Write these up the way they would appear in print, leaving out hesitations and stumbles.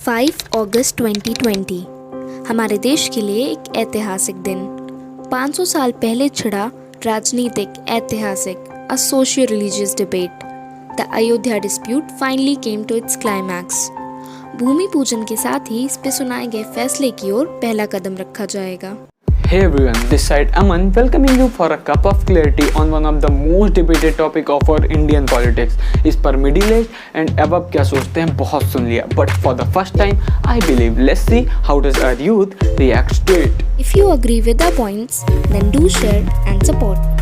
5 अगस्त 2020 हमारे देश के लिए एक ऐतिहासिक दिन। 500 साल पहले छिड़ा राजनीतिक, ऐतिहासिक, a socio-religious debate. The Ayodhya dispute finally came to its climax. भूमि पूजन के साथ ही इस पे सुनाए गए फैसले की ओर पहला कदम रखा जाएगा। Hey everyone, this side Aman welcoming you for a cup of clarity on one of the most debated topic of our Indian politics. इस पर middle age and above क्या सोचते हैं बहुत सुन लिया, but for the first time I believe let's see how does our youth react to it. If you agree with the points, then do share and support.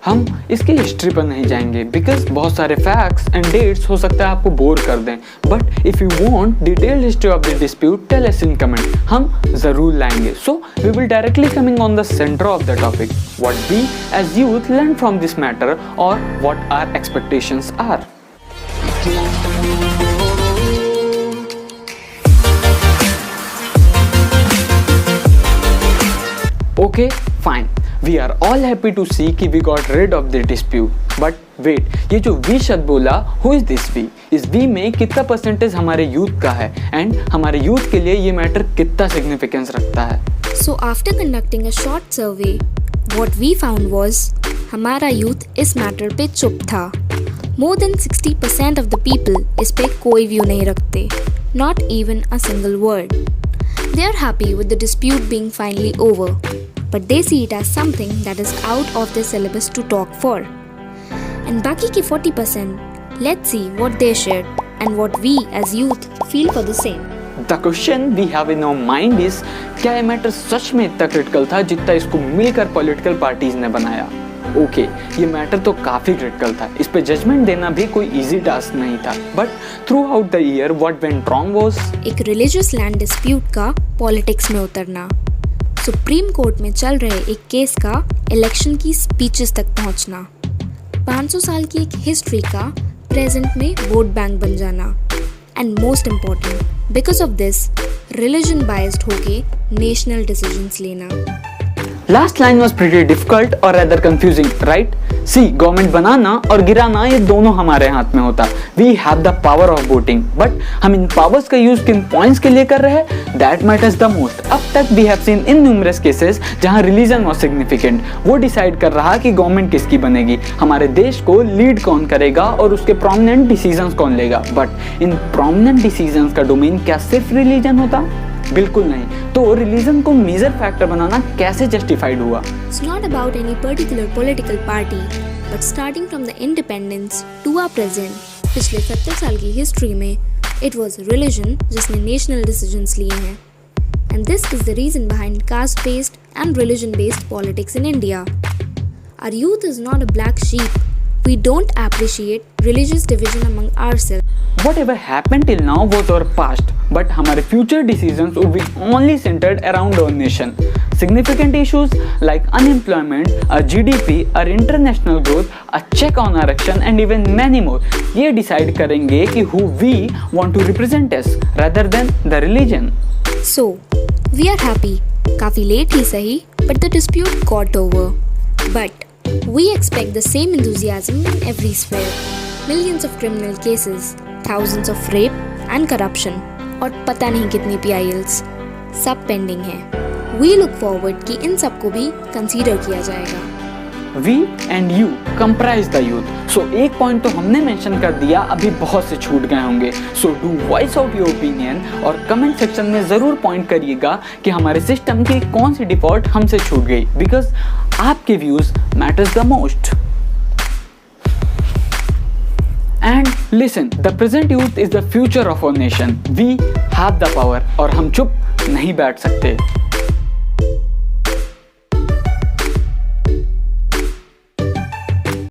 हम इसकी history पर नहीं जाएंगे बिकॉज बहुत सारे फैक्ट्स एंड डेट्स हो सकता है आपको बोर कर दें, but if you want detailed history of the dispute tell us in comment, हम जरूर लाएंगे। So we will directly coming on the centre of the topic, what we as youth learn from this matter और what our expectations are. Okay, fine. We are all happy to see कि we got rid of the dispute. But wait, ये जो we शब्द बोला, who is this we? इस we में कितना percentage हमारे यूथ का है एंड हमारे यूथ के लिए ये मैटर कितना सिग्निफिकेंस रखता है? So after conducting a short survey, what we found was हमारा यूथ इस मैटर पे चुप था। More than 60% of the people इस पे कोई व्यू नहीं रखते, not even a single word. They are happy with the dispute being finally over, but they see it as something that is out of their syllabus to talk for. And बाकी के 40%, let's see what they shared and what we as youth feel for the same. The question we have in our mind is क्या ये matter सच में इतना critical था जितना इसको मिलकर पॉलिटिकल पार्टीज ने बनाया? ओके, ये मैटर तो काफ़ी क्रिटिकल था, इस पे जजमेंट देना भी कोई इजी टास्क नहीं था, but through out the year what went wrong was एक रिलीजियस लैंड डिस्प्यूट का पॉलिटिक्स में उतरना, सुप्रीम कोर्ट में चल रहे एक केस का इलेक्शन की स्पीचेस तक पहुंचना, 500 साल की एक हिस्ट्री का प्रेजेंट में वोट बैंक बन जाना, and most important because of this religion biased होके नेशनल डिसीजंस लेना। Last line was pretty difficult और rather confusing, right? See, government बनाना और गिराना ये दोनों हमारे हाथ में होता। We have the power of voting, but हम इन पावर्स का यूज किन पॉइंट्स के लिए कर रहे हैं, दैट मैटर्स द मोस्ट। अब तक we have seen in numerous cases जहां रिलीजन वाज सिग्निफिकेंट, वो डिसाइड कर रहा कि गवर्नमेंट किसकी बनेगी, हमारे देश को लीड कौन करेगा और उसके प्रोमिनेंट डिसीजंस कौन लेगा। बट इन प्रोमिनेंट डिसीजंस का डोमेन क्या सिर्फ रिलीजन होता? बिल्कुल नहीं। तो रिलीजन को मेजर फैक्टर बनाना कैसे जस्टिफाइड हुआ? It's not about any particular political party, but starting from the independence to our present, पिछले 70 साल की हिस्ट्री में it was religion जिसने national decisions लिए हैं, and this is the reason behind caste-based and religion-based politics in India. Our youth is not a black sheep. We don't appreciate religious division among ourselves. Whatever happened till now was our past, but हमारे future decisions will be only centered around our nation. Significant issues like unemployment, our GDP, our international growth, a check on our election and even many more, ये decide करेंगे कि who we want to represent us rather than the religion. So, we are happy. काफी late ही सही, but the dispute got over. But we expect the same enthusiasm in every sphere. Millions of criminal cases, thousands of rape and corruption, और पता नहीं कितनी PILs, सब pending है। We look forward कि इन सब को भी कंसीडर किया जाएगा। We and you comprise the youth. So एक पॉइंट तो हमने मेंशन कर दिया, अभी बहुत से छूट गए होंगे। So do voice out your opinion और कमेंट सेक्शन में ज़रूर पॉइंट करिएगा कि हमारे सिस्टम की कौन सी डिफॉल्ट हमसे छूट गई, बिकॉज आपके views matters the most. And listen, the present youth is the future of our nation. We have the power और हम चुप नहीं बैठ सकते।